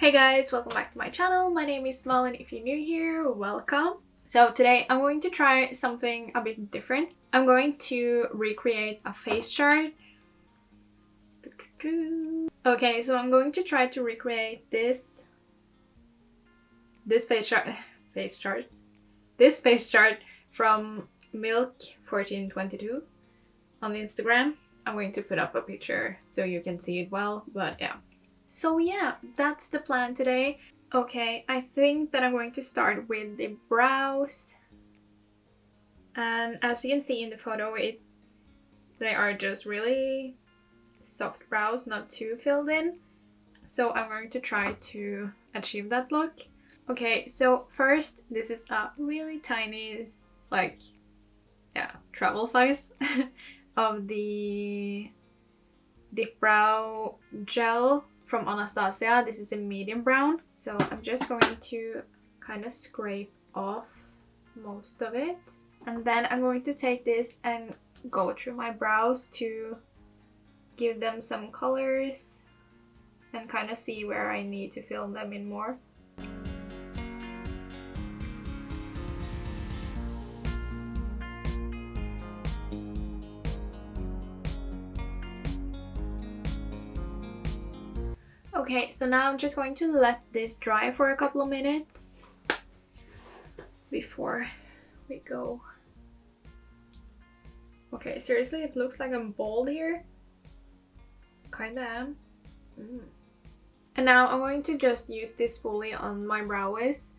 Hey guys, welcome back to my channel. My name is Malin. If you're new here, welcome. So today I'm going to try something a bit different. I'm going to recreate a face chart. Okay, so I'm going to try to recreate this face chart from Milk 1422 on Instagram. I'm going to put up a picture so you can see it well, but yeah. So yeah, that's the plan today. Okay, I think that I'm going to start with the brows. And as you can see in the photo, they are just really soft brows, not too filled in. So I'm going to try to achieve that look. Okay, so first, this is a really tiny, travel size of the Dip Brow Gel from Anastasia. This is a medium brown, so I'm just going to kind of scrape off most of it, and then I'm going to take this and go through my brows to give them some colors and kind of see where I need to fill them in more. Okay, so now I'm just going to let this dry for a couple of minutes before we go. Okay, seriously, it looks like I'm bald here. Kinda am. And now I'm going to just use this fully on my brow wiz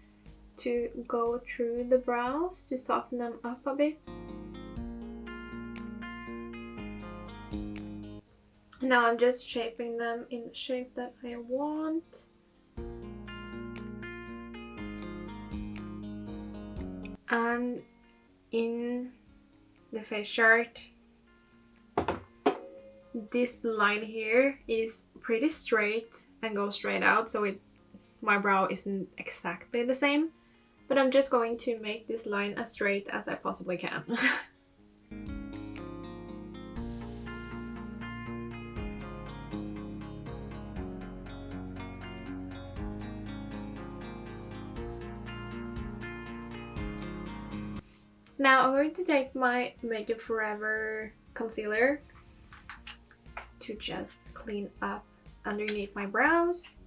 to go through the brows to soften them up a bit. Now I'm just shaping them in the shape that I want. And in the face chart, this line here is pretty straight and goes straight out, so my brow isn't exactly the same. But I'm just going to make this line as straight as I possibly can. Now I'm going to take my Makeup Forever concealer to just clean up underneath my brows.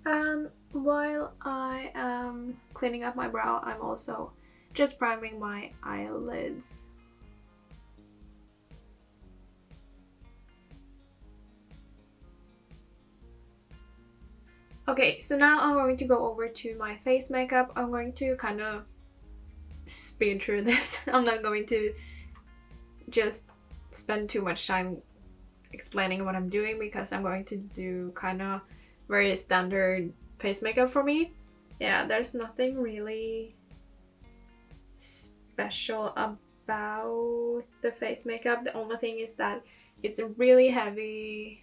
And while I am cleaning up my brow, I'm also just priming my eyelids. Okay, so now I'm going to go over to my face makeup. I'm going to kind of speed through this. I'm not going to just spend too much time explaining what I'm doing because I'm going to do kind of very standard face makeup for me. Yeah, there's nothing really special about the face makeup. The only thing is that it's a really heavy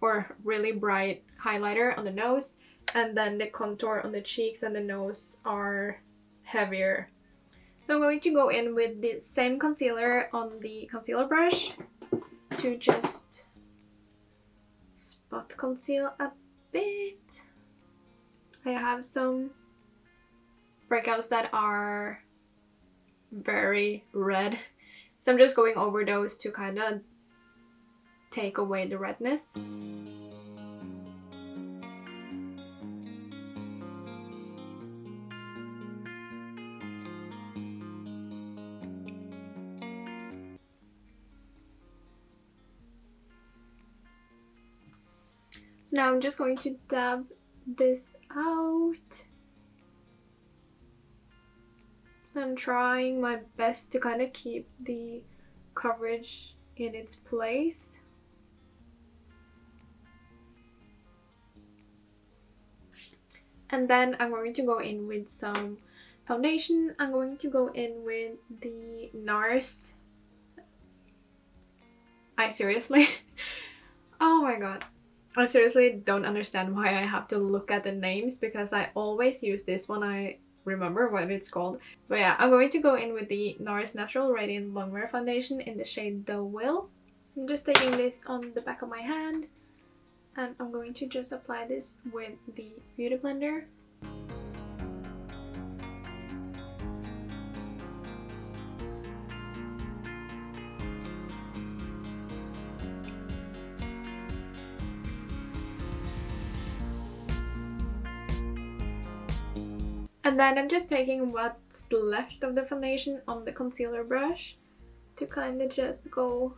or really bright highlighter on the nose, and then the contour on the cheeks and the nose are heavier. So I'm going to go in with the same concealer on the concealer brush to just spot conceal a bit. I have some breakouts that are very red, so I'm just going over those to kind of take away the redness. So now I'm just going to dab this out. I'm trying my best to kind of keep the coverage in its place. And then I'm going to go in with some foundation. I'm going to go in with the NARS. Oh my god. I seriously don't understand why I have to look at the names, because I always use this when I remember what it's called. But yeah, I'm going to go in with the NARS Natural Radiant Longwear Foundation in the shade The Will. I'm just taking this on the back of my hand, and I'm going to just apply this with the Beauty Blender. And then I'm just taking what's left of the foundation on the concealer brush to kind of just go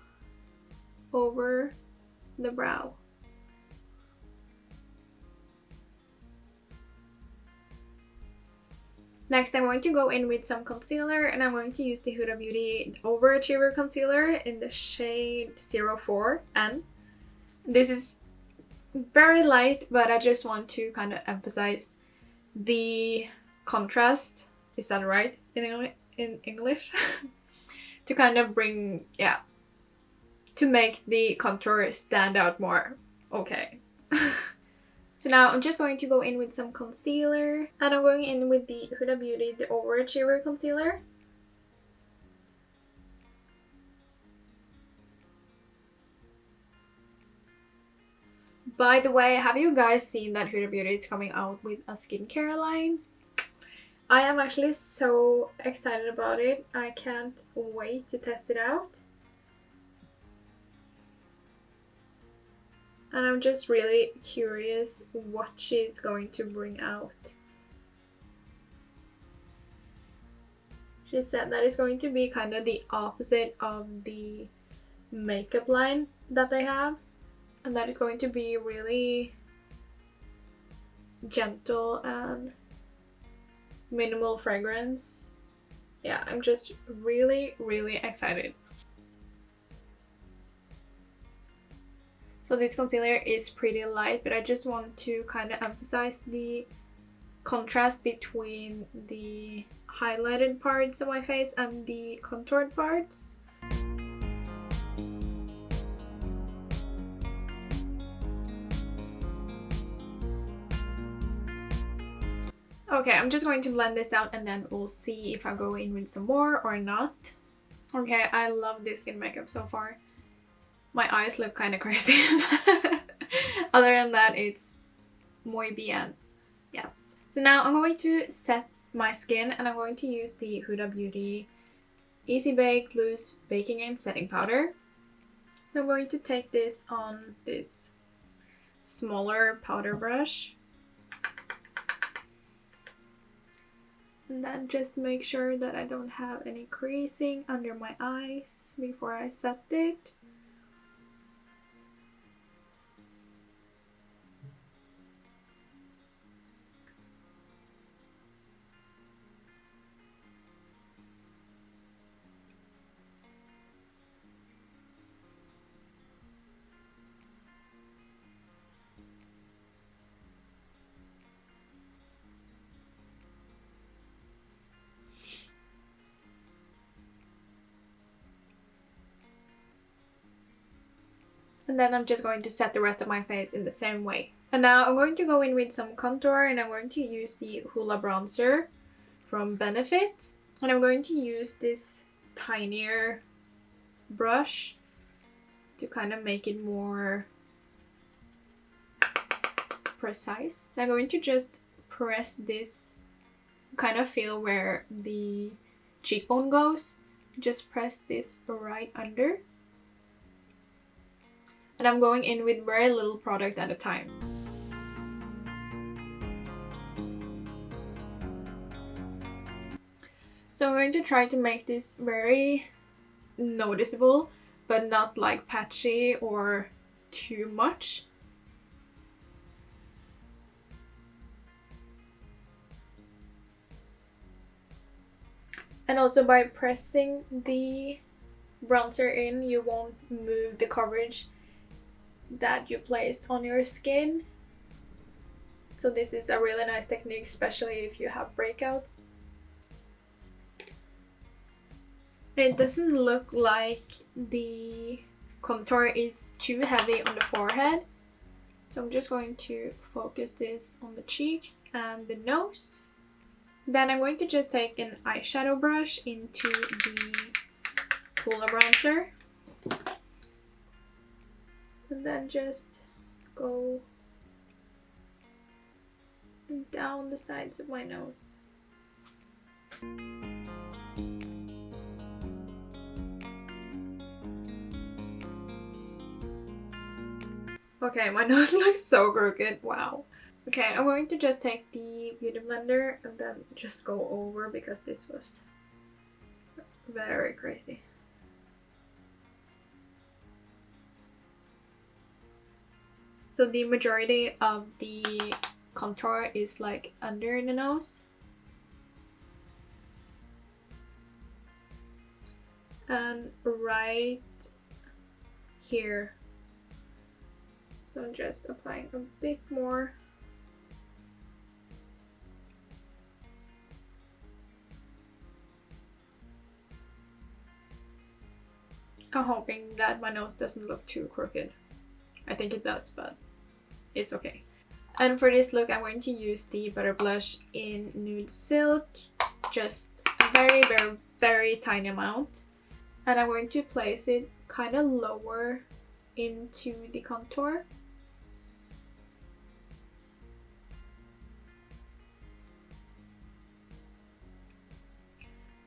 over the brow. Next, I'm going to go in with some concealer, and I'm going to use the Huda Beauty Overachiever Concealer in the shade 04N. This is very light, but I just want to kind of emphasize the contrast, is that right in English? To kind of bring, yeah, to make the contour stand out more. Okay. So now I'm just going to go in with some concealer, and I'm going in with the Huda Beauty the Overachiever Concealer. By the way, have you guys seen that Huda Beauty is coming out with a skincare line? I am actually so excited about it. I can't wait to test it out. And I'm just really curious what she's going to bring out. She said that it's going to be kind of the opposite of the makeup line that they have. And that is going to be really gentle and minimal fragrance. Yeah, I'm just really, really excited. So this concealer is pretty light, but I just want to kind of emphasize the contrast between the highlighted parts of my face and the contoured parts. Okay, I'm just going to blend this out, and then we'll see if I go in with some more or not. Okay, I love this skin makeup so far. My eyes look kind of crazy. Other than that, it's muy bien. Yes. So now I'm going to set my skin, and I'm going to use the Huda Beauty Easy Bake Loose Baking and Setting Powder. I'm going to take this on this smaller powder brush. And then just make sure that I don't have any creasing under my eyes before I set it. And then I'm just going to set the rest of my face in the same way. And now I'm going to go in with some contour, and I'm going to use the Hoola Bronzer from Benefit. And I'm going to use this tinier brush to kind of make it more precise. And I'm going to just press this, kind of feel where the cheekbone goes. Just press this right under. And I'm going in with very little product at a time. So I'm going to try to make this very noticeable, but not like patchy or too much. And also by pressing the bronzer in, you won't move the coverage that you placed on your skin. So this is a really nice technique, especially if you have breakouts. It doesn't look like the contour is too heavy on the forehead. So I'm just going to focus this on the cheeks and the nose. Then I'm going to just take an eyeshadow brush into the cooler bronzer. And then just go down the sides of my nose. Okay, my nose looks so crooked, wow. Okay, I'm going to just take the beauty blender and then just go over because this was very crazy. So the majority of the contour is like under the nose. And right here. So I'm just applying a bit more. I'm hoping that my nose doesn't look too crooked. I think it does, but it's okay. And for this look, I'm going to use the Butter Blush in Nude Silk. Just a very tiny amount. And I'm going to place it kind of lower into the contour.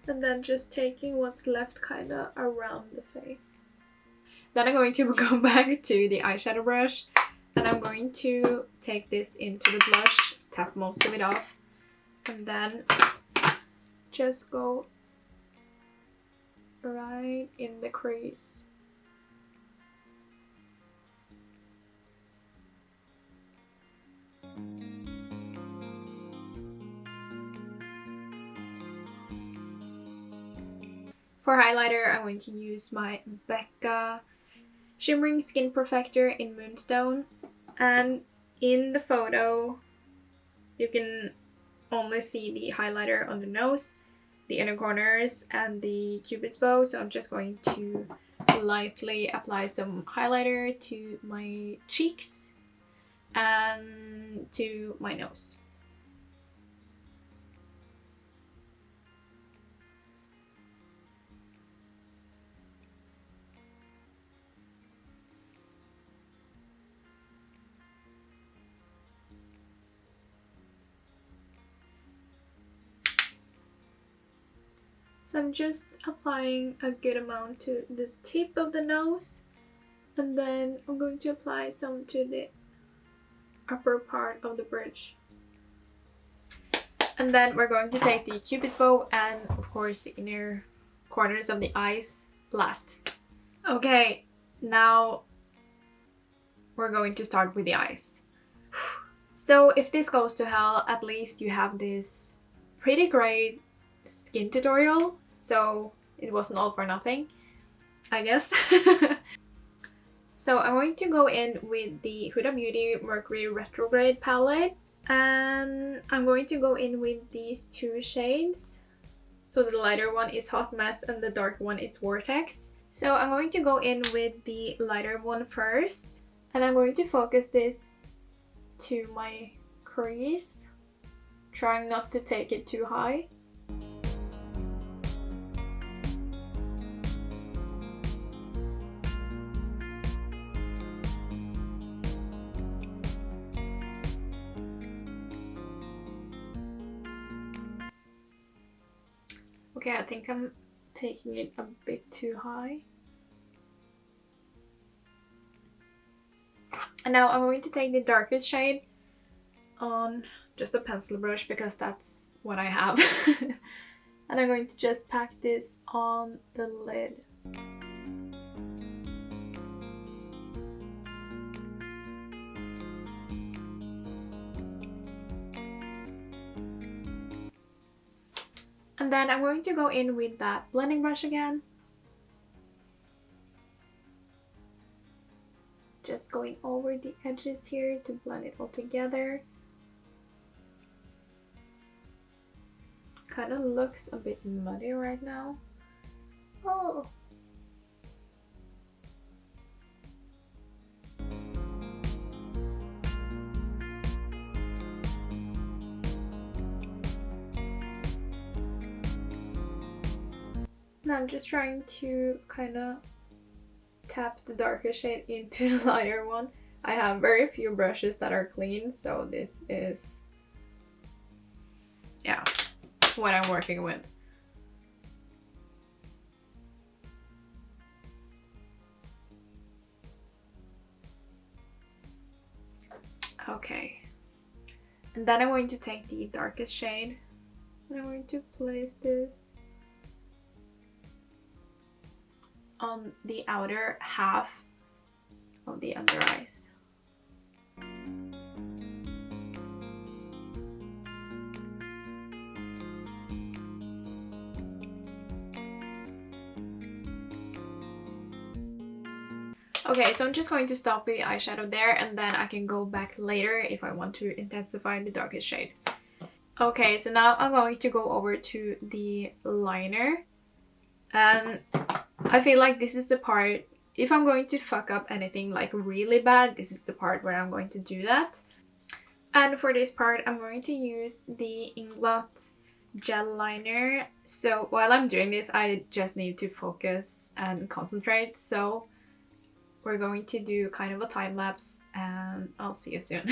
And then just taking what's left kind of around the face. Then I'm going to go back to the eyeshadow brush and I'm going to take this into the blush, tap most of it off, and then just go right in the crease. For highlighter, I'm going to use my Becca Shimmering Skin Perfector in Moonstone. And in the photo, you can only see the highlighter on the nose, the inner corners, and the cupid's bow. So I'm just going to lightly apply some highlighter to my cheeks and to my nose. So I'm just applying a good amount to the tip of the nose, and then I'm going to apply some to the upper part of the bridge. And then we're going to take the cupid's bow and of course the inner corners of the eyes last. Okay, now we're going to start with the eyes. So if this goes to hell, at least you have this pretty great skin tutorial, so it wasn't all for nothing, I guess. So I'm going to go in with the Huda Beauty Mercury Retrograde palette, and I'm going to go in with these two shades. So the lighter one is Hot Mess and the dark one is Vortex. So I'm going to go in with the lighter one first, and I'm going to focus this to my crease, trying not to take it too high. Okay, I think I'm taking it a bit too high. And now I'm going to take the darkest shade on just a pencil brush because that's what I have. And I'm going to just pack this on the lid. And then I'm going to go in with that blending brush again. Just going over the edges here to blend it all together. Kind of looks a bit muddy right now. Oh! And I'm just trying to kind of tap the darker shade into the lighter one. I have very few brushes that are clean, so this is, yeah, what I'm working with. Okay, and then I'm going to take the darkest shade and I'm going to place this on the outer half of the under eyes. Okay, so I'm just going to stop with the eyeshadow there, and then I can go back later if I want to intensify the darkest shade. Okay, so now I'm going to go over to the liner, and I feel like this is the part, if I'm going to fuck up anything like really bad, this is the part where I'm going to do that. And for this part, I'm going to use the Inglot gel liner. So while I'm doing this, I just need to focus and concentrate. So we're going to do kind of a time lapse, and I'll see you soon.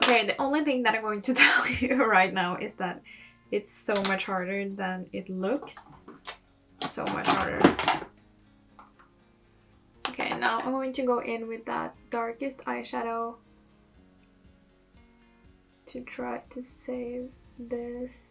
Okay, the only thing that I'm going to tell you right now is that it's so much harder than it looks. So much harder. Okay, now I'm going to go in with that darkest eyeshadow to try to save this.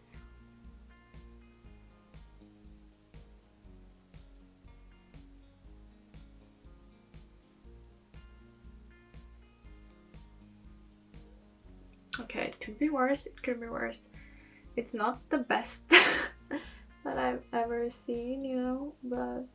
Okay, it could be worse, it could be worse. It's not the best that I've ever seen, you know, but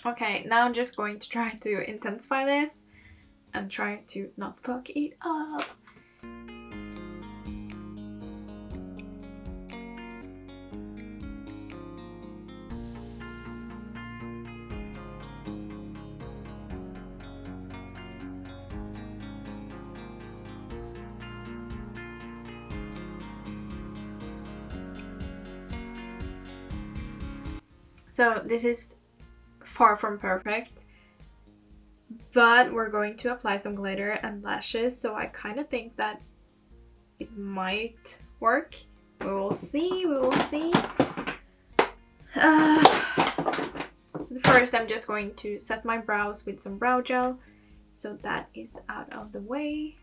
okay, now I'm just going to try to intensify this and try to not fuck it up. So this is far from perfect, but we're going to apply some glitter and lashes, so I kind of think that it might work. We will see, we will see. First I'm just going to set my brows with some brow gel, so that is out of the way.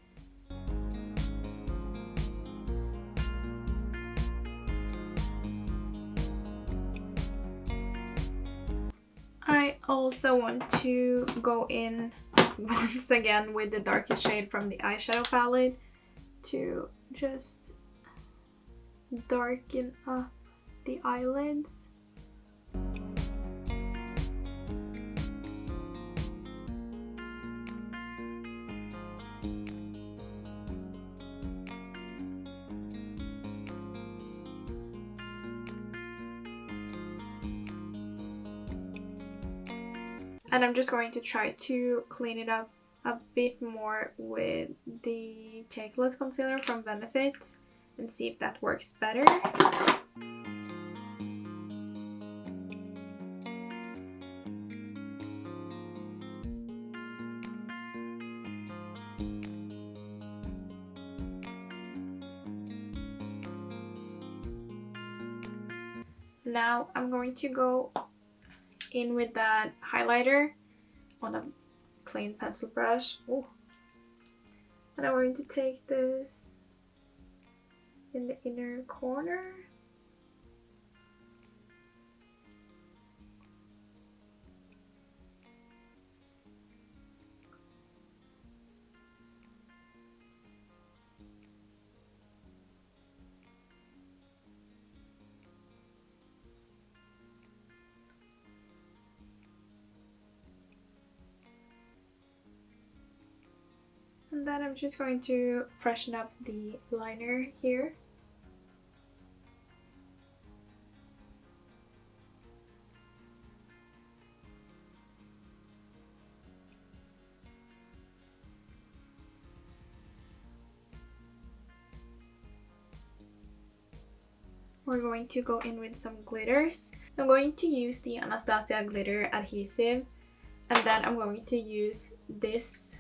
I also want to go in once again with the darkest shade from the eyeshadow palette to just darken up the eyelids. And I'm just going to try to clean it up a bit more with the Cakeless concealer from Benefit and see if that works better. Now I'm going to go in with that highlighter on a clean pencil brush. Ooh. And I'm going to take this in the inner corner. And then I'm just going to freshen up the liner here. We're going to go in with some glitters. I'm going to use the Anastasia glitter adhesive, and then I'm going to use this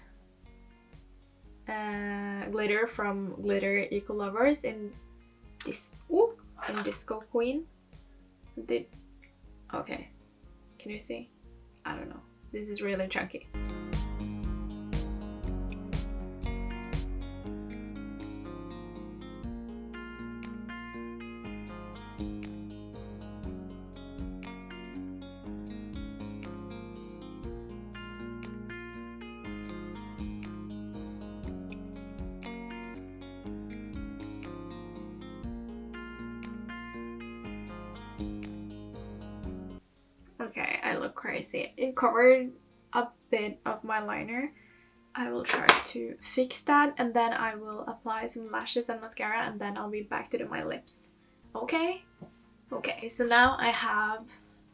glitter from Glitter Eco Lovers in this in Disco Queen. Okay, can you see? I don't know. This is really chunky. Okay, I look crazy. It covered a bit of my liner. I will try to fix that, and then I will apply some lashes and mascara, and then I'll be back to do my lips. Okay? Okay, so now I have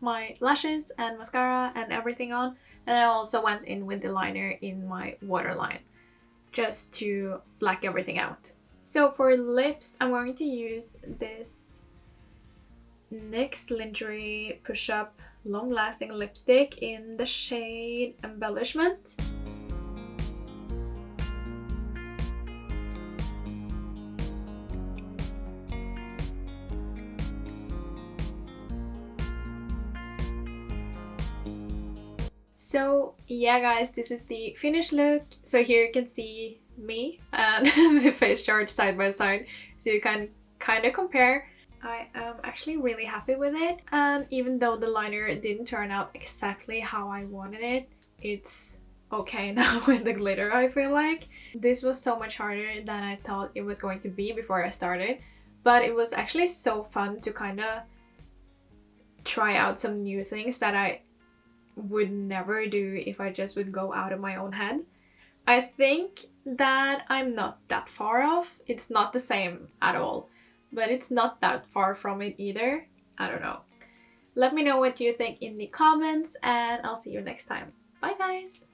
my lashes and mascara and everything on, and I also went in with the liner in my waterline just to black everything out. So for lips, I'm going to use this NYX Lingerie Push-Up Long-Lasting Lipstick in the shade Embellishment. So yeah guys, this is the finished look. So here you can see me and the face chart side by side, so you can kind of compare. I am actually really happy with it, and even though the liner didn't turn out exactly how I wanted it, it's okay now with the glitter. I feel like this was so much harder than I thought it was going to be before I started, but it was actually so fun to kind of try out some new things that I would never do if I just would go out of my own head. I think that I'm not that far off. It's not the same at all, but it's not that far from it either. I don't know. Let me know what you think in the comments, and I'll see you next time. Bye guys!